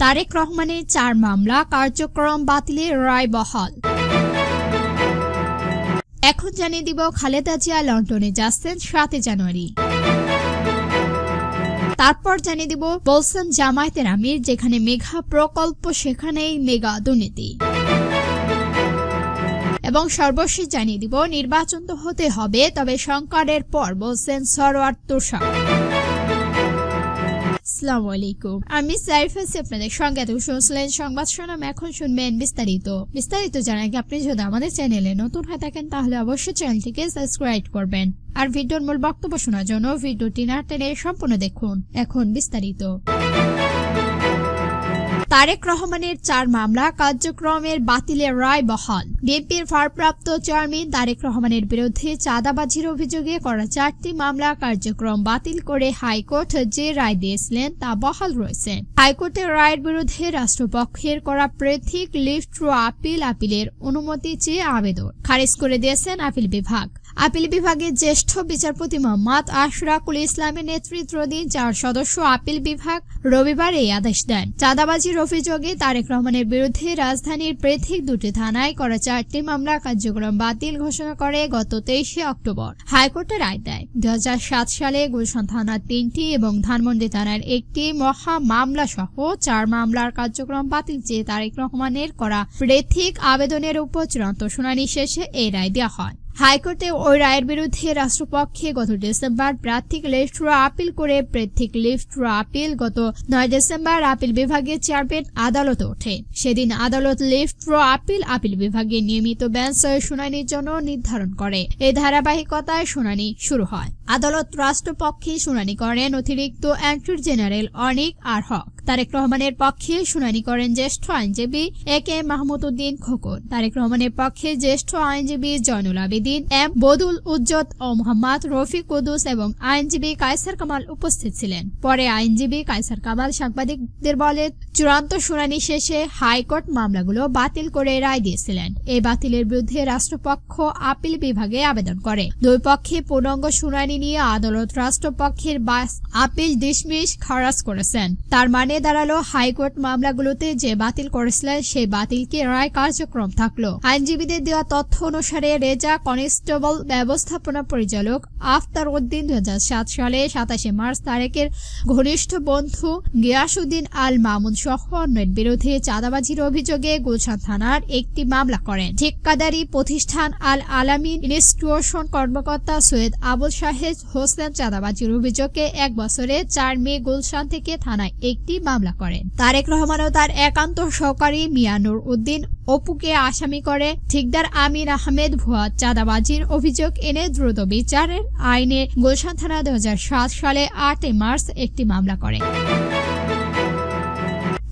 তারেক রহমানের 4 মামলা কার্যক্রম বাতিলের রায় বহাল। এখন জানিয়ে দিব খালেদা জিয়া লন্ডনে যাচ্ছেন 7 জানুয়ারি। তারপর জানিয়ে দিব বলছেন জামায়াতের আমির যেখানে মেগা প্রকল্প সেখানেই মেগা দুর্নীতি। এবং সর্বশেষ জানিয়ে দিব নির্বাচন তো হতে হবে, তবে সংকটের পর বলছেন সরওয়ার তুষার। আসসালামু আলাইকুম, আমি সাইফা আপনাদের সঙ্গে শুনছিলেন সংবাদ শিরোনাম। এখন শুনবেন বিস্তারিত জানার আগে আপনি যদি আমাদের চ্যানেলে নতুন হয়ে থাকেন তাহলে অবশ্যই চ্যানেলটিকে সাবস্ক্রাইব করবেন আর ভিডিওর মূল বক্তব্য শোনার জন্য ভিডিওটি না টেনে সম্পূর্ণ দেখুন। এখন বিস্তারিত। তারেক রহমানের 4 মামলা কার্যক্রমের বাতিলের রায় বহাল। বিএনপির ভারপ্রাপ্ত চেয়ারম্যান তারেক রহমানের বিরুদ্ধে চাঁদাবাজির অভিযোগে করা 4টি মামলা কার্যক্রম বাতিল করে হাইকোর্ট যে রায় দিয়েছিলেন তা বহাল রয়েছে। হাইকোর্টের রায়ের বিরুদ্ধে রাষ্ট্রপক্ষের করা প্রার্থিক লিভ টু আপিলের অনুমতি চেয়ে আবেদন খারিজ করে দিয়েছেন আপিল বিভাগ। আপিল বিভাগের জ্যেষ্ঠ বিচারপতি মোহাম্মদ আশরাকুল ইসলামের নেতৃত্বাধীন 4 সদস্য আপিল বিভাগ রবিবার এই আদেশ দেন। চাঁদাবাজির অভিযোগে তারেক রহমানের বিরুদ্ধে রাজধানীর পৃথক 2টি থানায় করা 4টি মামলা কার্যক্রম বাতিল ঘোষণা করে গত 23 অক্টোবর হাইকোর্টে রায় দেয়। 2007 সালে গুলশান থানার 3টি এবং ধানমন্ডি থানার 1টি মহা মামলা সহ 4 মামলার কার্যক্রম বাতিল চেয়ে তারেক রহমানের করা পৃথক আবেদনের উপর চূড়ান্ত শুনানি শেষে এই রায় দেওয়া হয়। হাইকোর্টে ওই রায়ের বিরুদ্ধে রাষ্ট্রপক্ষে গত ডিসেম্বর প্রার্থিক লিভ টু আপিল করে প্রার্থিক লিভ টু আপিল গত 9 ডিসেম্বর আপিল বিভাগের চেয়ারম্যান আদালতে ওঠে। সেদিন আদালত লিভ টু আপিল বিভাগের নিয়মিত বেঞ্চ শুনানির জন্য নির্ধারণ করে। এই ধারাবাহিকতায় শুনানি শুরু হয়। আদালত রাষ্ট্রপক্ষে শুনানি করেন অতিরিক্ত অ্যাটর্নি জেনারেল অনিক আর হক। তারেক রহমানের পক্ষে শুনানি করেন জ্যেষ্ঠ আইনজীবী AK মাহমুদ উদ্দিন খোকন। তারেক রহমানের পক্ষে জ্যেষ্ঠ আইনজীবী জয়নুল আবেদিন M বদুল উজ্জত ও মোহাম্মদ রফিক কুদ্দুস এবং আইনজীবী কায়সার কামাল উপস্থিত ছিলেন। পরে আইনজীবী কায়সার কামাল সাংবাদিকদের বলেন, চূড়ান্ত শুনানি শেষে হাইকোর্ট মামলাগুলো বাতিল করে রায় দিয়েছিলেন। এই বাতিলের বিরুদ্ধে রাষ্ট্রপক্ষ আপিল বিভাগে আবেদন করে। দুই পক্ষে পূর্ণাঙ্গ শুনানি নিয়ে আদালত রাষ্ট্রপক্ষের আপিল ডিসমিস খারাজ করেছেন। তার মানে দাঁড়ালো হাইকোর্ট মামলাগুলোতে যে বাতিল করেছিলেন সেই বাতিলকে রায় কার্যক্রম থাকলো। আইনজীবীদের দেওয়া তথ্য অনুসারে রেজা কনস্টেবল ব্যবস্থাপনা পরিচালক আফতার উদ্দিন 2007 সালে 27 মার্চ তারেকের ঘনিষ্ঠ বন্ধু গিয়াসউদ্দিন আল মামুন সহ অন্যের বিরুদ্ধে চাঁদাবাজির অভিযোগে গুলশান থানার একটি মামলা করেন। ঠিকাদারি প্রতিষ্ঠান আল আলামিন ইনস্টিটিউশন কর্মকর্তা সৈয়দ আবুল শাহেদ হোসেন চাঁদাবাজির অভিযোগে 1 বছরের 4 মে গুলশান থেকে থানায় একটি মামলা করেন। তারেক রহমান ও তার একান্ত সহকারী মিয়া নূর উদ্দিন অপুকে আসামি করে ঠিকদার আমির আহমেদ ভুয়া চাঁদাবাজির অভিযোগ এনে দ্রুত বিচারের আইনে গুলশান থানা 2007 সালে 8 মার্চ একটি মামলা করে।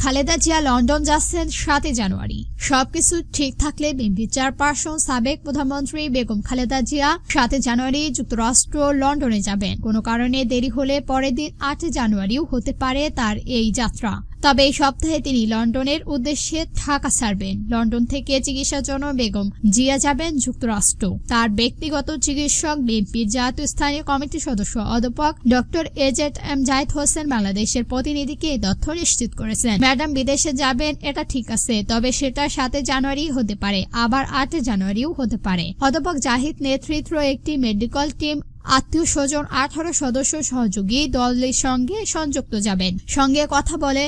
খালেদা জিয়া লন্ডন যাচ্ছেন 7 জানুয়ারি। সবকিছু ঠিক থাকলে বিএনপি চেয়ারপারসন সাবেক প্রধানমন্ত্রী বেগম খালেদা জিয়া 7 জানুয়ারি যুক্তরাষ্ট্র লন্ডনে যাবেন। কোনো কারণে দেরি হলে পরের দিন 8 জানুয়ারিও হতে পারে তার এই যাত্রা। তবে এই সপ্তাহে তিনি লন্ডনের উদ্দেশ্যে ঢাকা ছাড়বেন। লন্ডন থেকে চিকিৎসার জন্য বেগম জিয়া যাবেন যুক্তরাষ্ট্র। তার ব্যক্তিগত চিকিৎসক বিএনপির জাতীয় স্থায়ী কমিটির সদস্য অধ্যাপক ডক্টর AZM জাহিদ হোসেন বাংলাদেশের প্রতিনিধিকে এই তথ্য নিশ্চিত করেছেন। ম্যাডাম বিদেশে যাবেন এটা ঠিক আছে, তবে সেটা 7 জানুয়ারি হতে পারে, আবার 8 জানুয়ারিও হতে পারে। অধ্যাপক জাহিদ নেতৃত্ব একটি মেডিকেল টিম আত্মীয় স্বজন 18 সদস্য সহযোগী দলের সঙ্গে সংযুক্ত যাবেন। সঙ্গে কথা বলে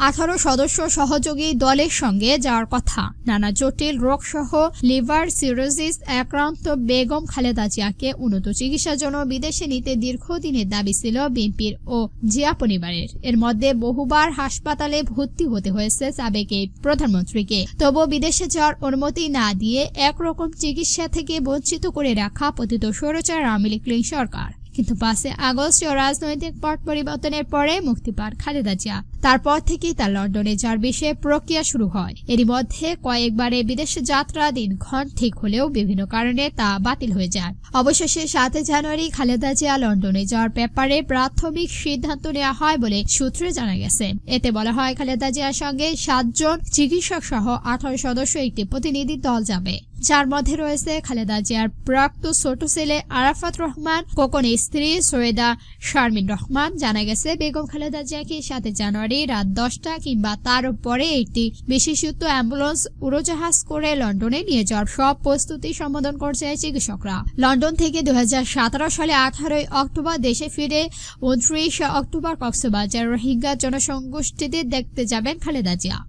18 সদস্য সহযোগী দলের সঙ্গে যাওয়ার কথা। নানা জটিল রোগ সহ লিভার সিরোসিস আক্রান্ত বেগম খালেদা জিয়াকে উন্নত চিকিৎসার জন্য বিদেশে নিতে দীর্ঘদিনের দাবি ছিল বিএনপির ও জিয়া পরিবারের। এর মধ্যে বহুবার হাসপাতালে ভর্তি হতে হয়েছে সাবেক এই প্রধানমন্ত্রীকে। তবুও বিদেশে যাওয়ার অনুমতি না দিয়ে একরকম চিকিৎসা থেকে বঞ্চিত করে রাখা পতিত স্বৈরাচার আওয়ামী লীগ সরকার। কিন্তু 5 আগস্ট রাজনৈতিক পট পরিবর্তনের পরে মুক্তি পান খালেদা জিয়া। তারপর থেকেই তার লন্ডনে যাওয়ার বিষয়ে প্রক্রিয়া শুরু হয়। এরই মধ্যে কয়েকবারে বিদেশে যাত্রা দিনক্ষণ ঠিক হলেও বিভিন্ন কারণে তা বাতিল হয়ে যায়। অবশেষে 7 জানুয়ারি খালেদা জিয়া লন্ডনে যাওয়ার ব্যাপারে প্রাথমিক সিদ্ধান্ত নেওয়া হয় বলে সূত্রে জানা গেছে। এতে বলা হয় খালেদা জিয়ার সঙ্গে 7 জন চিকিৎসক সহ 18 সদস্য একটি প্রতিনিধি দল যাবে, যার মধ্যে রয়েছে খালেদা জিয়ার প্রাক্তন ছোট ছেলে আরাফাত রহমান, খোকনের স্ত্রী সৈয়দা শারমিন রহমান। জানা গেছে বেগম খালেদা জিয়াকে 7 জানুয়ারি ফেব্রুয়ারি রাত 10টা কিংবা তার পরে একটি বিশেষায়িত অ্যাম্বুলেন্স উড়োজাহাজ করে লন্ডনে নিয়ে যাওয়ার সব প্রস্তুতি সম্পাদন করছে চিকিৎসকরা। লন্ডন থেকে 2017 সালে 18 অক্টোবর দেশে ফিরে 29 অক্টোবর কক্সবাজার রোহিঙ্গা জনসংগোষ্ঠীদের দেখতে যাবেন খালেদা জিয়া।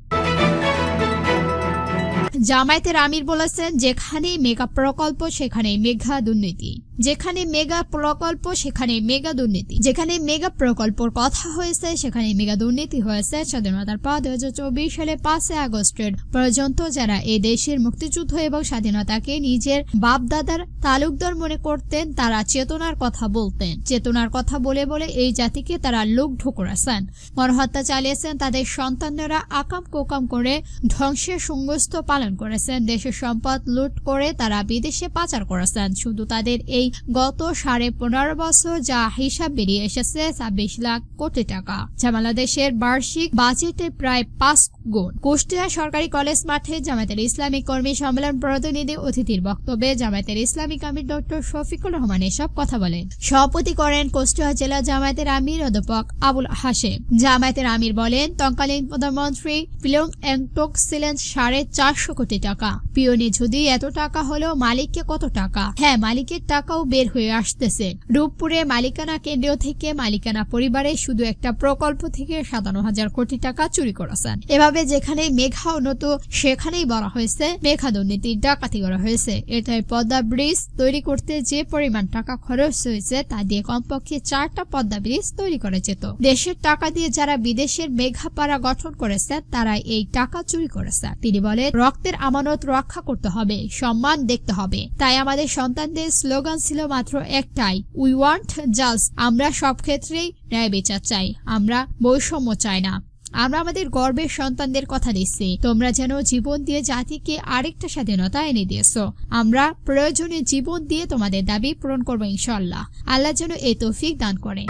জামায়াতের আমির বলেছেন, যেখানে মেগা প্রকল্প সেখানে মেগা দুর্নীতি, যেখানে মেগা প্রকল্প সেখানে মেগা দুর্নীতি, যেখানে মেগা প্রকল্পর কথা হয়েছে সেখানে মেগা দুর্নীতি হয়েছে। স্বাধীনতার পর 2024 সালে 5 আগস্টের পর্যন্ত যারা এই দেশের মুক্তিযুদ্ধ এবং স্বাধীনতাকে নিজের বাপদাদার তালুকদার মনে করতেন তারা চেতনার কথা বলতেন। চেতনার কথা বলে বলে এই জাতিকে তারা লুণ্ঠ করেছেন, গণহত্যা চালিয়েছেন, তাদের সন্তানেরা আকাম কোকাম করে ধ্বংসের সংঘর্ষ পালন করেছেন, দেশের সম্পদ লুট করে তারা বিদেশে পাচার করেছেন। শুধু তাদের এই গত 15.5 বছর যা হিসাব বেরিয়ে এসেছে 26 লাখ কোটি টাকা, যা বাংলাদেশের বার্ষিক বাজেটের প্রায় 5 গুণ। কুষ্টিয়া সরকারি কলেজ মাঠে জামায়াতের ইসলামী কর্মী সম্মেলন প্রতিনিধি অতিথির বক্তব্যে জামায়াতের ইসলামিক আমির ডক্টর শফিকুল রহমান এসব কথা বলেন। সভাপতি করেন কুষ্টিয়া জেলা জামায়াতের আমির অধ্যাপক আবুল হাশেম। জামায়াতের আমির বলেন, তৎকালীন প্রধানমন্ত্রী পিলং এংটক ছিলেন 450 কোটি টাকা। পিওনি যদি এত টাকা হলো মালিককে কত টাকা? হ্যাঁ, মালিকের টাকাও বের হয়ে আসতেছে। রূপপুরে মালিকানা কেন্দ্র থেকে মালিকানা পরিবারে শুধু একটা প্রকল্প থেকে 57,000 কোটি টাকা চুরি করেছেন। এভাবে যেখানে মেঘা উন্নত সেখানেই বলা হয়েছে মেঘা দুর্নীতি, ডাকাতি করা হয়েছে। এটাই পদ্মা ব্রিজ তৈরি করতে যে পরিমাণ টাকা খরচ হয়েছে তা দিয়ে কমপক্ষে 4টা পদ্মা ব্রিজ তৈরি করা যেত। দেশের টাকা দিয়ে যারা বিদেশের মেঘাপাড়া গঠন করেছে তারা এই টাকা চুরি করেছে। তিনি বলেন, রক্তের আমানত রক্ষা করতে হবে, সম্মান দেখতে হবে। তাই আমাদের সন্তানদের স্লোগান ছিল মাত্র একটাই, উই ওয়ান্ট জাস্ট। আমরা সব ক্ষেত্রেই ন্যায় বিচার চাই, আমরা বৈষম্য চাই না। আমরা আমাদের গর্বের সন্তানদের কথা দিচ্ছি, তোমরা যেন জীবন দিয়ে জাতিকে আরেকটা স্বাধীনতা এনে দিয়েছো। আমরা প্রয়োজনে জীবন দিয়ে তোমাদের দাবি পূরণ করবো ইনশাআল্লাহ। আল্লাহ যেন এই তৌফিক দান করে।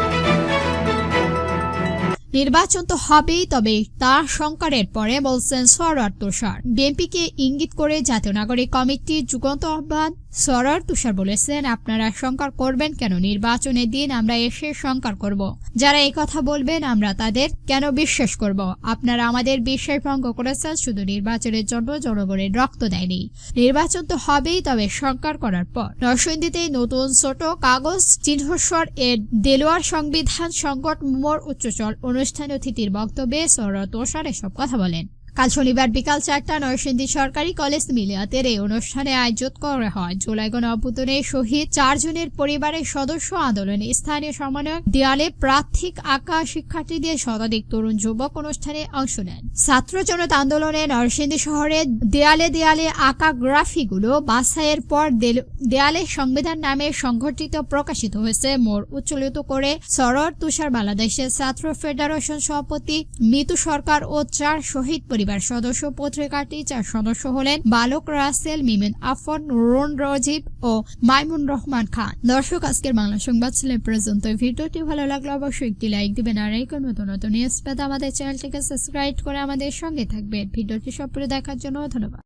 নির্বাচন তো হবেই, তবে তা সংকটের পরে বলছেন সরওয়ার তুষার। বিএনপিকে ইঙ্গিত করে জাতীয় নাগরিক কমিটির যুগান্ত আহ্বান সরওয়ার তুষার বলেছেন, আপনারা সংকার করবেন কেন? নির্বাচনের দিন আমরা এসে সংকার করব। যারা এই কথা বলবেন আমরা তাদের কেন বিশ্বাস করব? আপনারা আমাদের বিশ্বাস ভঙ্গ করেছেন, শুধু নির্বাচনের জন্য জনগণের রক্ত দেয়নি। নির্বাচন তো হবেই, তবে সংকার করার পর। নরসিংদীতে নতুন ছোট কাগজ চিহ্নস্বর এর দেলোয়ার সংবিধান সংকট মোর উচ্চচল অনুষ্ঠানে অতিথির বক্তব্যে সরওয়ার তুষার এসব কথা বলেন। কাল শনিবার বিকাল 4টা নরসিংদী সরকারি কলেজ মিলিয়াতের এই অনুষ্ঠানে আয়োজন করা হয়। জুলাই গণ অভ্যুত্থানে শহীদ 4 জনের পরিবারের সদস্য আন্দোলনে স্থানীয় সমন্বয়ক দেয়ালে প্রার্থিক আঁকা শিক্ষার্থীদের শতাধিক তরুণ যুবক অনুষ্ঠানে অংশ নেন। ছাত্র জনতা আন্দোলনে নরসিংদী শহরের দেয়ালে দেয়ালে আঁকা গ্রাফিগুলো বাছাইয়ের পর দেয়ালে সংবিধান নামে সংগঠিত প্রকাশিত হয়েছে। মোড় উচ্চালিত করে সরওয়ার তুষার বাংলাদেশের ছাত্র ফেডারেশন সভাপতি মিতু সরকার ও 4 শহীদ পরিবার সদস্য। পত্রিকাটি 4 সদস্য হলেন বালক রাসেল, মিমেন আফন, রুন রজিব ও মাইমুন রহমান খান। দর্শক, আজকের বাংলা সংবাদ ছিল পর্যন্ত। ভিডিওটি ভালো লাগলে অবশ্যই একটি লাইক দিবেন আর এই নতুন নতুন নিউজ পেতে আমাদের চ্যানেলটিকে সাবস্ক্রাইব করে আমাদের সঙ্গে থাকবেন। ভিডিওটি সম্পূর্ণ দেখার জন্য ধন্যবাদ।